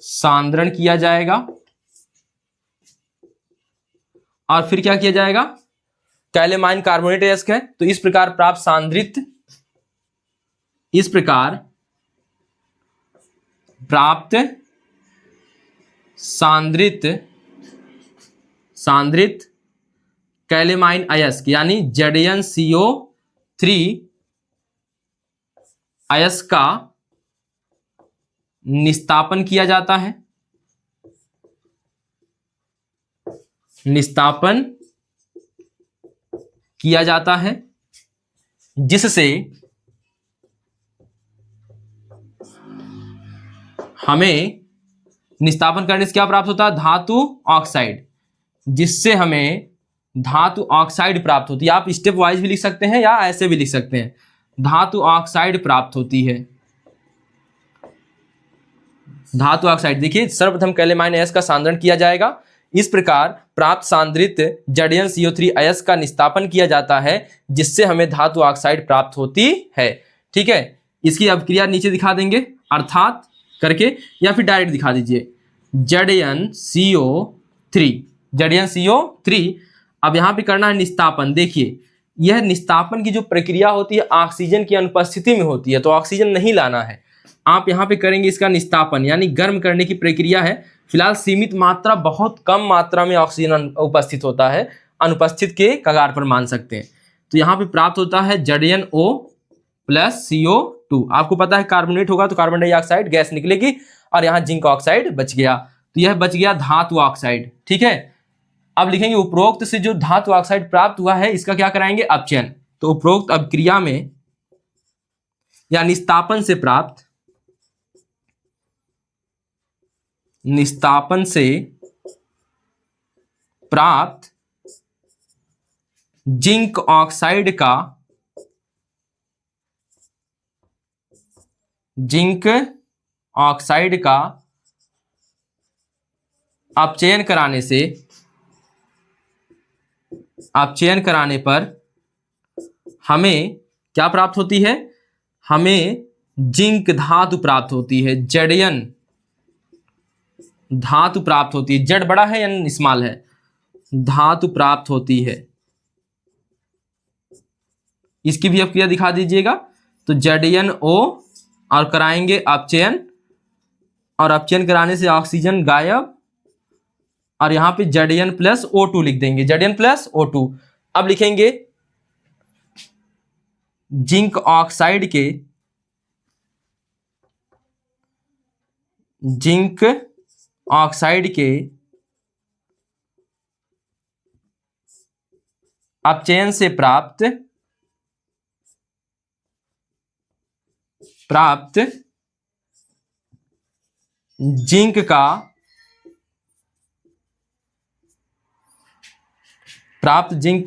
सांद्रण किया जाएगा। और फिर क्या किया जाएगा, कैलेमाइन कार्बोनेट अयस्क है, तो इस प्रकार प्राप्त सांद्रित, इस प्रकार प्राप्त सांद्रित कैलेमाइन अयस्क यानी ZnCO3 अयस्क का निस्तापन किया जाता है, निस्तापन किया जाता है, जिससे हमें निस्तापन करने से क्या प्राप्त होता है, धातु ऑक्साइड, जिससे हमें धातु ऑक्साइड प्राप्त होती है। आप स्टेप वाइज भी लिख सकते हैं या ऐसे भी लिख सकते हैं, धातु ऑक्साइड प्राप्त होती है, धातु ऑक्साइड। देखिए सर्वप्रथम कैलेमाइन अयस्क का सांद्रण किया जाएगा, इस प्रकार प्राप्त सांद्रित ZnCO3 अयस्क का निस्तापन किया जाता है, जिससे हमें धातु ऑक्साइड प्राप्त होती है। ठीक है, इसकी अभिक्रिया नीचे दिखा देंगे, अर्थात करके, या फिर डायरेक्ट दिखा दीजिए ZnCO3। अब यहाँ पे करना है निस्तापन। देखिए यह निस्तापन की जो प्रक्रिया होती है ऑक्सीजन की अनुपस्थिति में होती है, तो ऑक्सीजन नहीं लाना है, आप यहाँ पे करेंगे इसका निस्तापन, यानी गर्म करने की प्रक्रिया है। फिलहाल सीमित मात्रा, बहुत कम मात्रा में ऑक्सीजन उपस्थित होता है, अनुपस्थित के कगार पर मान सकते हैं। तो यहाँ पे प्राप्त होता है ZnO + CO2। आपको पता है कार्बोनेट होगा तो कार्बन डाइऑक्साइड गैस निकलेगी, और यहाँ जिंक ऑक्साइड बच गया, तो यह बच गया धातु ऑक्साइड। ठीक है, अब लिखेंगे उपरोक्त से जो धातु ऑक्साइड प्राप्त हुआ है, इसका क्या कराएंगे, अपचयन। तो उपरोक्त अभिक्रिया में या निस्तापन से प्राप्त, निस्तापन से प्राप्त जिंक ऑक्साइड का, जिंक ऑक्साइड का अपचयन कराने से, अपचयन कराने पर हमें क्या प्राप्त होती है, हमें जिंक धातु प्राप्त होती है, Zn धातु प्राप्त होती है। जड़ बड़ा है या स्मॉल है, धातु प्राप्त होती है। इसकी भी अभिक्रिया दिखा दीजिएगा। तो ZnO और कराएंगे अपचयन, और अपचयन कराने से ऑक्सीजन गायब, और यहाँ पे Zn + O2 लिख देंगे, Zn + O2। अब लिखेंगे जिंक ऑक्साइड के अपचयन से प्राप्त जिंक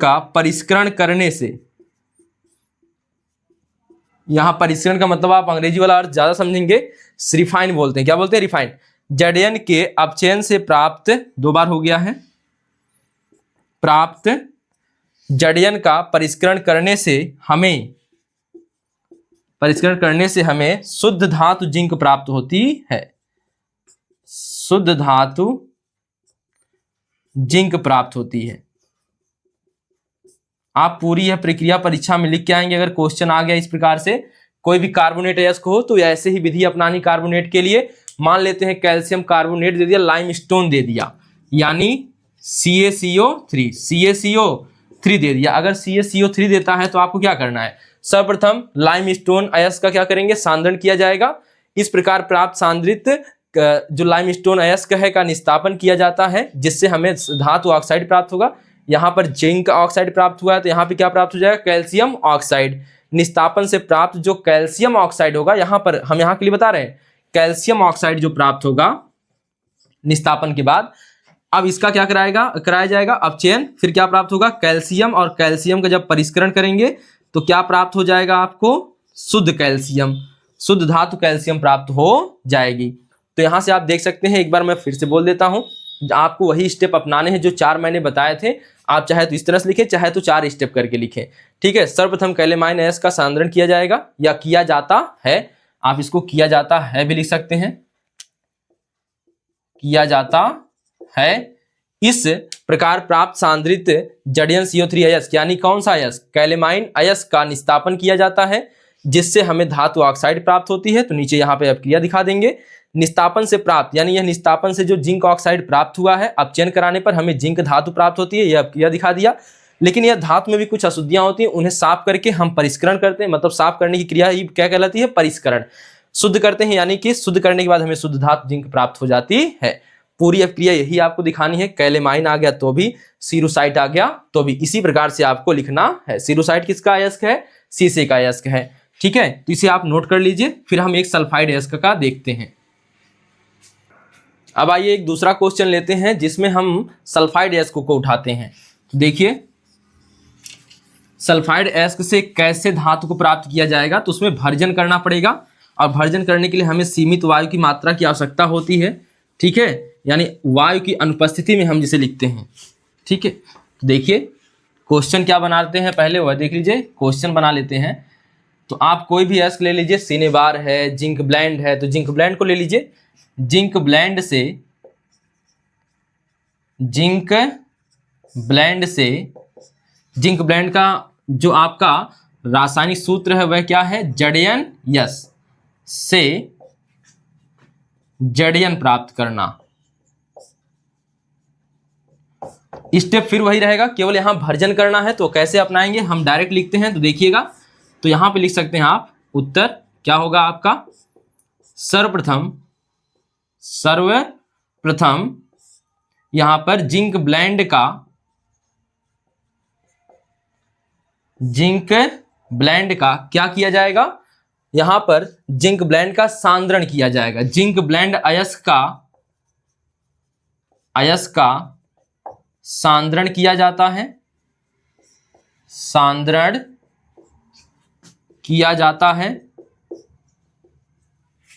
का परिष्करण करने से, यहां परिष्करण का मतलब आप अंग्रेजी वाला अर्थ ज्यादा समझेंगे, रिफाइन बोलते हैं। क्या बोलते हैं? रिफाइन। जड़यन के अपचयन से प्राप्त, 2 बार हो गया है, प्राप्त जड़यन का परिष्करण करने से हमें शुद्ध धातु जिंक प्राप्त होती है। शुद्ध धातु जिंक प्राप्त होती है। आप पूरी यह प्रक्रिया परीक्षा में लिख के आएंगे। अगर क्वेश्चन आ गया इस प्रकार से, कोई भी कार्बोनेट अयस्क हो तो ऐसे ही विधि अपनानी कार्बोनेट के लिए। मान लेते हैं कैल्शियम कार्बोनेट दे दिया, लाइमस्टोन दे दिया, यानी CaCO3 दे दिया। अगर CaCO3 देता है तो आपको क्या करना है? सर्वप्रथम लाइमस्टोन अयस्क का क्या करेंगे? सांद्रण किया जाएगा। इस प्रकार प्राप्त सांद्रित जो लाइमस्टोन अयस्क है का निस्तापन किया जाता है, जिससे हमें धातु ऑक्साइड प्राप्त होगा। यहाँ पर जिंक ऑक्साइड प्राप्त हुआ है तो यहाँ पे क्या प्राप्त हो जाएगा? Calcium oxide. निस्तापन से प्राप्त जो कैल्शियम ऑक्साइड होगा, यहाँ पर हम यहाँ के लिए बता रहे हैं, कैल्शियम ऑक्साइड जो प्राप्त होगा निस्तापन के बाद, अब इसका क्या कराया जाएगा? अपचयन। फिर क्या प्राप्त होगा? कैल्शियम। और कैल्शियम का जब परिष्करण करेंगे तो क्या प्राप्त हो जाएगा आपको? शुद्ध कैल्शियम, शुद्ध धातु कैल्शियम प्राप्त हो जाएगी। तो यहां से आप देख सकते हैं, एक बार मैं फिर से बोल देता हूं, आपको वही स्टेप अपनाने हैं जो 4 मैंने बताए थे। आप चाहे तो इस तरह से लिखें, चाहे तो 4 स्टेप करके लिखें। ठीक है। सर्वप्रथम कैलेमाइन अयस्क का सांद्रण किया जाएगा, या किया जाता है। आप इसको किया जाता है भी लिख सकते हैं, किया जाता है। इस प्रकार प्राप्त सांद्रित जड़यन CO3 अयस्क, यानी कौन सा अयस्क? कैलेमाइन अयस्क का निस्तापन किया जाता है, जिससे हमें धातु ऑक्साइड प्राप्त होती है। तो नीचे यहाँ पे अब क्रिया दिखा देंगे। निस्तापन से प्राप्त, यानी यह निस्तापन से जो जिंक ऑक्साइड प्राप्त हुआ है, अपचयन कराने पर हमें जिंक धातु प्राप्त होती है, यह क्रिया दिखा दिया। लेकिन यह धातु में भी कुछ अशुद्धियां होती हैं, उन्हें साफ करके हम परिष्करण करते हैं। मतलब साफ करने की क्रिया ही क्या कहलाती है? परिष्करण। शुद्ध करते हैं, यानी कि शुद्ध करने के बाद हमें शुद्ध धातु जिंक प्राप्त हो जाती है। पूरी क्रिया यही आपको दिखानी है। कैलेमाइन आ गया तो भी, सीरोसाइट आ गया तो भी, इसी प्रकार से आपको लिखना है। सीरोसाइट किसका अयस्क है? सीसे का अयस्क है। ठीक है, तो इसे आप नोट कर लीजिए। फिर हम एक सल्फाइड अयस्क का देखते हैं। अब आइए एक दूसरा क्वेश्चन लेते हैं, जिसमें हम सल्फाइड अयस्क को उठाते हैं। देखिए, सल्फाइड अयस्क से कैसे धातु को प्राप्त किया जाएगा, तो उसमें भर्जन करना पड़ेगा। और भर्जन करने के लिए हमें सीमित वायु की मात्रा की आवश्यकता होती है। ठीक है, यानी वायु की अनुपस्थिति में हम जिसे लिखते हैं। ठीक है, देखिए क्वेश्चन क्या बनाते हैं, पहले वह देख लीजिए। क्वेश्चन बना लेते हैं। तो आप कोई भी अयस्क ले लीजिए, सिनेबार है, जिंक ब्लेंड है, तो जिंक ब्लेंड को ले लीजिए। जिंक ब्लेंड का जो आपका रासायनिक सूत्र है वह क्या है? जड़यन यस से जड़यन प्राप्त करना। स्टेप फिर वही रहेगा, केवल यहां भर्जन करना है। तो कैसे अपनाएंगे? हम डायरेक्ट लिखते हैं। तो देखिएगा, तो यहां पे लिख सकते हैं आप, उत्तर क्या होगा आपका? सर्वप्रथम यहां पर जिंक ब्लेंड का क्या किया जाएगा? यहां पर जिंक ब्लेंड का सांद्रण किया जाएगा। जिंक ब्लेंड अयस्क का सांद्रण किया जाता है, सांद्रण किया जाता है।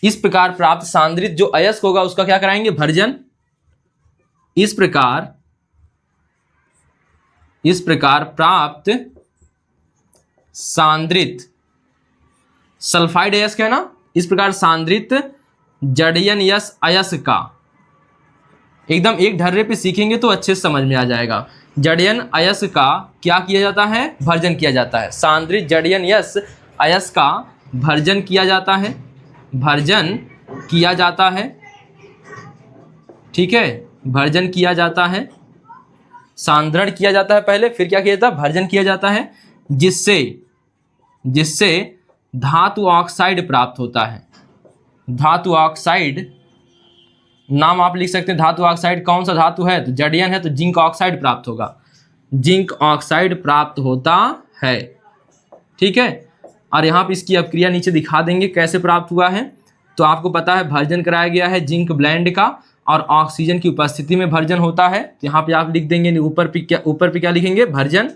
इस प्रकार प्राप्त सांद्रित जो अयस्क होगा उसका क्या कराएंगे? भर्जन। इस प्रकार प्राप्त सांद्रित सल्फाइड अयस्क है ना, इस प्रकार सांद्रित जड़यन यस अयस्क का, एकदम एक ढर्रे पे सीखेंगे तो अच्छे से समझ में आ जाएगा। जड़यन अयस्क का क्या किया जाता है? भर्जन किया जाता है। सांद्रित जड़यन यस अयस्क का भर्जन किया जाता है, भर्जन किया जाता है। ठीक है, भर्जन किया जाता है। सांद्रण किया जाता है पहले, फिर क्या किया जाता है, भर्जन किया जाता है, जिससे धातु ऑक्साइड प्राप्त होता है। धातु ऑक्साइड, नाम आप लिख सकते हैं, धातु ऑक्साइड कौन सा धातु है, तो जड़ियन है, तो जिंक ऑक्साइड प्राप्त होगा, जिंक ऑक्साइड प्राप्त होता है। ठीक है, और यहाँ पे इसकी अपक्रिया नीचे दिखा देंगे कैसे प्राप्त हुआ है। तो आपको पता है भर्जन कराया गया है जिंक ब्लेंड का, और ऑक्सीजन की उपस्थिति में भर्जन होता है। तो यहाँ पे आप लिख देंगे, ऊपर पे क्या लिखेंगे, भर्जन,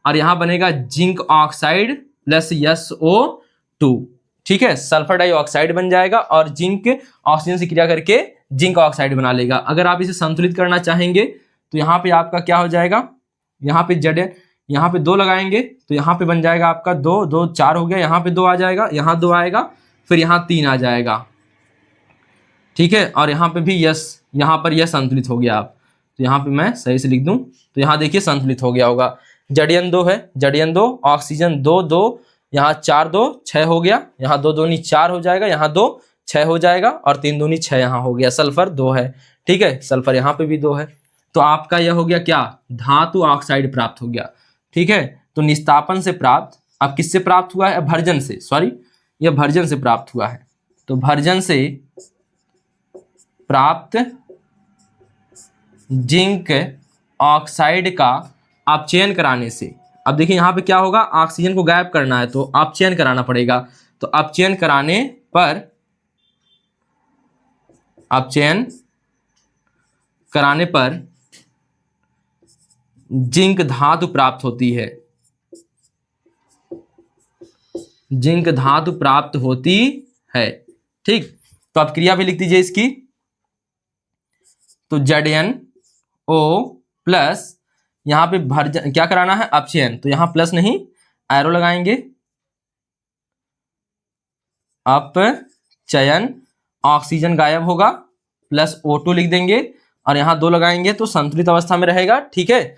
और यहाँ बनेगा जिंक ऑक्साइड प्लस SO2। ठीक है, सल्फर डाइऑक्साइड बन जाएगा और जिंक ऑक्सीजन से क्रिया करके जिंक ऑक्साइड बना लेगा। अगर आप इसे संतुलित करना चाहेंगे तो यहाँ पे आपका क्या हो जाएगा, यहाँ पे जड़, यहाँ पे 2 लगाएंगे तो यहाँ पे बन जाएगा आपका 2 2 4 हो गया, यहाँ पे 2 आ जाएगा, यहाँ 2 आएगा, फिर यहाँ 3 आ जाएगा। ठीक है, और यहाँ पे भी यस, यहाँ पर यह संतुलित हो गया। आप तो यहाँ पे मैं सही से लिख दूं तो यहाँ देखिए संतुलित हो गया होगा। जड़ियन 2 है, जड़ियन 2, ऑक्सीजन 2 2, यहाँ 4 2 6 हो गया, यहाँ 2 दूनी 4 हो जाएगा, यहाँ 2 6 हो जाएगा, और 3 दूनी 6 यहाँ हो गया। सल्फर 2 है। ठीक है, सल्फर यहाँ पे भी 2 है। तो आपका यह हो गया क्या, धातु ऑक्साइड प्राप्त हो गया। ठीक है, तो निस्तापन से प्राप्त, अब किससे प्राप्त हुआ है, भर्जन से, सॉरी यह भर्जन से प्राप्त हुआ है। तो भर्जन से प्राप्त जिंक ऑक्साइड का अपचयन कराने से, अब देखिए यहाँ पे क्या होगा, ऑक्सीजन को गायब करना है तो अपचयन कराना पड़ेगा। तो अपचयन कराने पर जिंक धातु प्राप्त होती है, जिंक धातु प्राप्त होती है। ठीक, तो आप क्रिया भी लिख दीजिए इसकी। तो ZnO प्लस, यहाँ पे भर्जन क्या कराना है, अपचयन, तो यहाँ प्लस नहीं एरो लगाएंगे, अपचयन, ऑक्सीजन गायब होगा, प्लस O2 लिख देंगे, और यहाँ 2 लगाएंगे तो संतुलित अवस्था में रहेगा। ठीक है,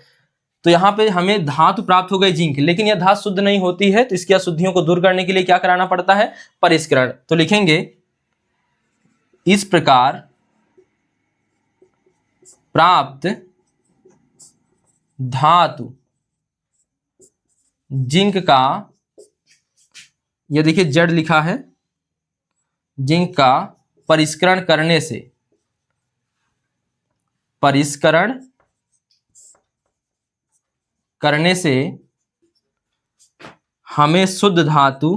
तो यहाँ पे हमें धातु प्राप्त हो गई जिंक, लेकिन यह धातु शुद्ध नहीं होती है, तो इसकी अशुद्धियों को दूर करने के लिए क्या कराना पड़ता है, परिष्करण। तो लिखेंगे इस प्रकार प्राप्त धातु जिंक का, यह देखिए जड़ लिखा है, जिंक का परिष्करण करने से, परिष्करण करने से हमें शुद्ध धातु,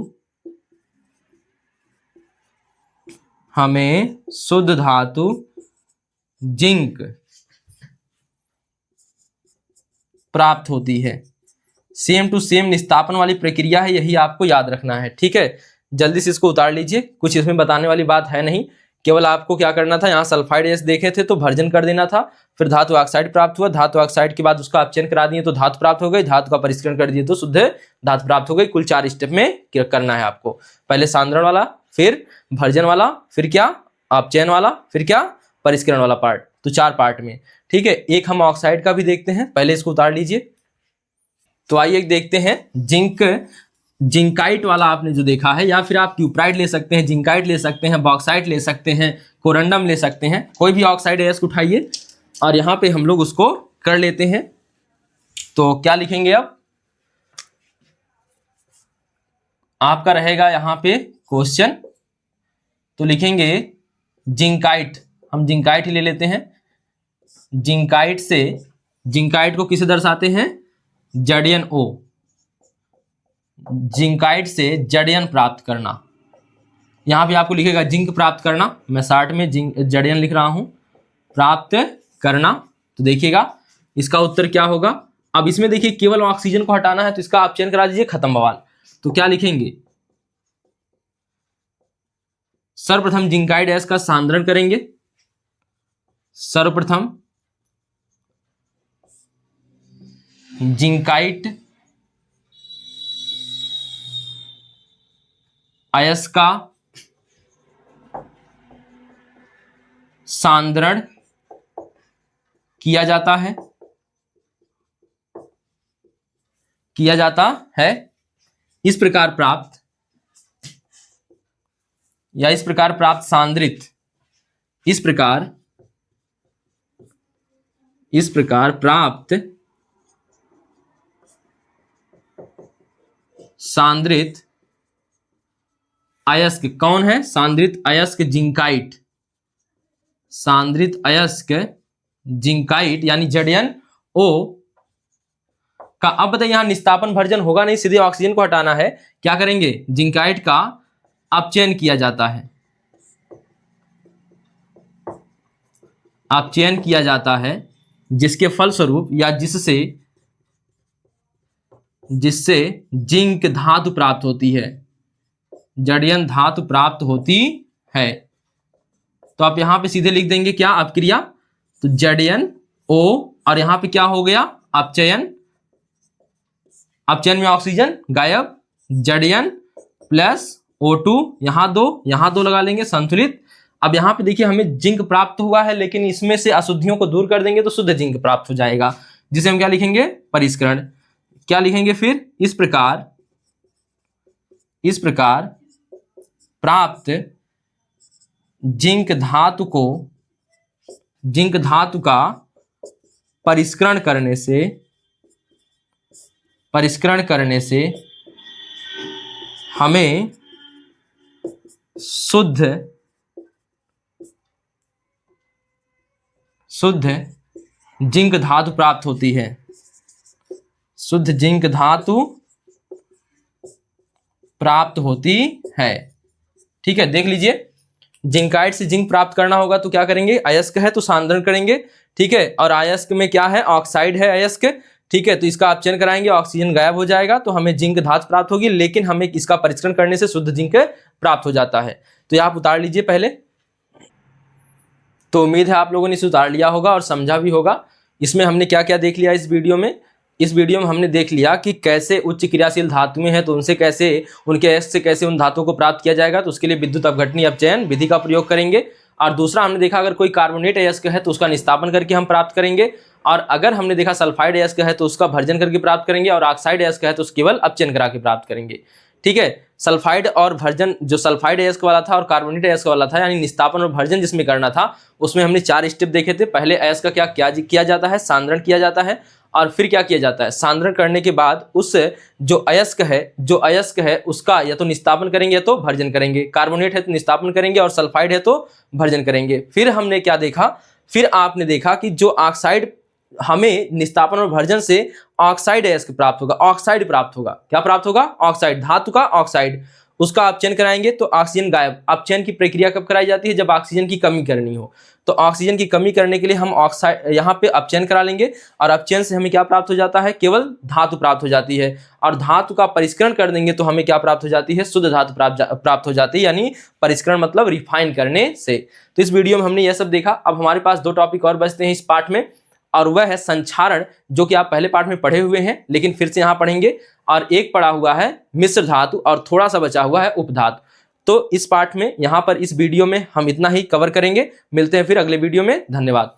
जिंक प्राप्त होती है। सेम टू सेम निस्तापन वाली प्रक्रिया है, यही आपको याद रखना है। ठीक है, जल्दी से इसको उतार लीजिए, कुछ इसमें बताने वाली बात है नहीं, केवल आपको क्या करना था, यहाँ सल्फाइड एस देखे थे तो भर्जन कर देना था, फिर धातु ऑक्साइड प्राप्त हुआ, धातु ऑक्साइड के बाद उसका अपचयन करा दिए तो धातु प्राप्त हो गई, धातु का परिष्करण कर दिए तो शुद्ध धातु प्राप्त हो गई। कुल 4 स्टेप में करना है आपको, पहले सांद्रण वाला, फिर भर्जन वाला, फिर क्या अपचयन वाला, फिर क्या परिष्करण वाला पार्ट, तो 4 पार्ट में। ठीक है, एक हम ऑक्साइड का भी देखते हैं, पहले इसको उतार लीजिए। तो आइए देखते हैं जिंकाइट वाला आपने जो देखा है, या फिर आप क्यूप्राइट ले सकते हैं, जिंकाइट ले सकते हैं, बॉक्साइट ले सकते हैं, कोरंडम ले सकते हैं, कोई भी ऑक्साइड है इसको उठाइए और यहाँ पे हम लोग उसको कर लेते हैं। तो क्या लिखेंगे, अब आपका रहेगा यहाँ पे क्वेश्चन, तो लिखेंगे जिंकाइट, हम जिंकाइट ही ले लेते हैं। जिंकाइट को किसे दर्शाते हैं, ZnO, जिंकाइट से जड़ियन प्राप्त करना। यहां पे आपको लिखेगा जिंक प्राप्त करना, मैं शार्ट में जड़ियन लिख रहा हूं, प्राप्त करना। तो देखिएगा इसका उत्तर क्या होगा। अब इसमें देखिए केवल ऑक्सीजन को हटाना है तो इसका अपचयन करा दीजिए, खत्म बवाल। तो क्या लिखेंगे, सर्वप्रथम जिंकाइड एस का सांद्रण करेंगे, सर्वप्रथम जिंकाइट अयस्क का सांद्रण किया जाता है, इस प्रकार प्राप्त सांद्रित, इस प्रकार प्राप्त सांद्रित अयस्क कौन है? सांद्रित अयस्क जिंकाइट, सांद्रित अयस्क जिंकाइट यानी ZnO का। अब बताइए यहां निस्तापन भर्जन होगा नहीं, सीधे ऑक्सीजन को हटाना है। क्या करेंगे? जिंकाइट का अपचयन किया जाता है, अपचयन किया जाता है, जिसके फलस्वरूप या जिससे जिंक धातु प्राप्त होती है, जड़यन धातु प्राप्त होती है। तो आप यहां पे सीधे लिख देंगे क्या अपक्रिया? तो ZnO और यहां पे क्या हो गया? अपचयन, अपचयन में ऑक्सीजन गायब, Zn प्लस O2, यहां दो लगा लेंगे, संतुलित। अब यहां पे देखिए हमें जिंक प्राप्त हुआ है, लेकिन इसमें से अशुद्धियों को दूर कर देंगे तो शुद्ध जिंक प्राप्त हो जाएगा, जिसे हम क्या लिखेंगे? परिष्करण। क्या लिखेंगे फिर? इस प्रकार प्राप्त जिंक धातु का परिष्करण करने से हमें शुद्ध जिंक धातु प्राप्त होती है, शुद्ध जिंक धातु प्राप्त होती है। ठीक है, देख लीजिए, जिंकाइट से जिंक प्राप्त करना होगा तो क्या करेंगे? अयस्क है तो सांद्रण करेंगे, ठीक है, और अयस्क में क्या है? ऑक्साइड है अयस्क, ठीक है, तो इसका अपचयन कराएंगे, ऑक्सीजन गायब हो जाएगा, तो हमें जिंक धातु प्राप्त होगी, लेकिन हमें इसका परिष्करण करने से शुद्ध जिंक प्राप्त हो जाता है। तो आप उतार लीजिए पहले। तो उम्मीद है आप लोगों ने इसे उतार लिया होगा और समझा भी होगा। इसमें हमने क्या क्या देख लिया इस वीडियो में? इस वीडियो में हमने देख लिया कि कैसे उच्च क्रियाशील धातुएं हैं तो उनसे कैसे, उनके अयस्क से कैसे उन धातुओं को प्राप्त किया जाएगा, तो उसके लिए विद्युत अपघटनीय अपचयन विधि का प्रयोग करेंगे। और दूसरा हमने देखा अगर कोई कार्बोनेट अयस्क है तो उसका निस्तापन करके हम प्राप्त करेंगे, और अगर हमने देखा सल्फाइड अयस्क है तो उसका भर्जन करके प्राप्त करेंगे, और ऑक्साइड अयस्क है तो उसको केवल अपचयन करा के प्राप्त करेंगे। ठीक है, सल्फाइड और भर्जन, जो सल्फाइड अयस्क वाला था और कार्बोनेट अयस्क वाला था, यानी निस्तापन और भर्जन जिसमें करना था, उसमें हमने 4 स्टेप देखे थे। पहले अयस्क का क्या किया जाता है? सांद्रण किया जाता है, और फिर क्या किया जाता है? सांद्रण करने के बाद उस जो अयस्क है उसका या तो निस्तापन करेंगे या तो भर्जन करेंगे। कार्बोनेट है तो निस्तापन करेंगे और सल्फाइड है तो भर्जन करेंगे। फिर हमने क्या देखा? फिर आपने देखा कि जो ऑक्साइड, हमें निस्तापन और भर्जन से ऑक्साइड अयस्क प्राप्त होगा, ऑक्साइड प्राप्त होगा। क्या प्राप्त होगा? ऑक्साइड, धातु का ऑक्साइड। उसका अपचयन कराएंगे तो ऑक्सीजन गायब। अपचयन की प्रक्रिया कब कराई जाती है? जब ऑक्सीजन की कमी करनी हो। तो ऑक्सीजन की कमी करने के लिए हम ऑक्साइड यहाँ पे अपचयन करा लेंगे, और अपचयन से हमें क्या प्राप्त हो जाता है? केवल धातु प्राप्त हो जाती है। और धातु का परिष्करण कर देंगे तो हमें क्या प्राप्त हो जाती है? शुद्ध धातु प्राप्त हो जाती है, यानी परिष्करण मतलब रिफाइन करने से। तो इस वीडियो में हमने यह सब देखा। अब हमारे पास 2 टॉपिक और बचते हैं इस पार्ट में, और वह है संक्षारण, जो कि आप पहले पार्ट में पढ़े हुए हैं लेकिन फिर से यहाँ पढ़ेंगे, और एक पढ़ा हुआ है मिश्र धातु, और थोड़ा सा बचा हुआ है उपधातु। तो इस पार्ट में, यहाँ पर इस वीडियो में हम इतना ही कवर करेंगे। मिलते हैं फिर अगले वीडियो में। धन्यवाद।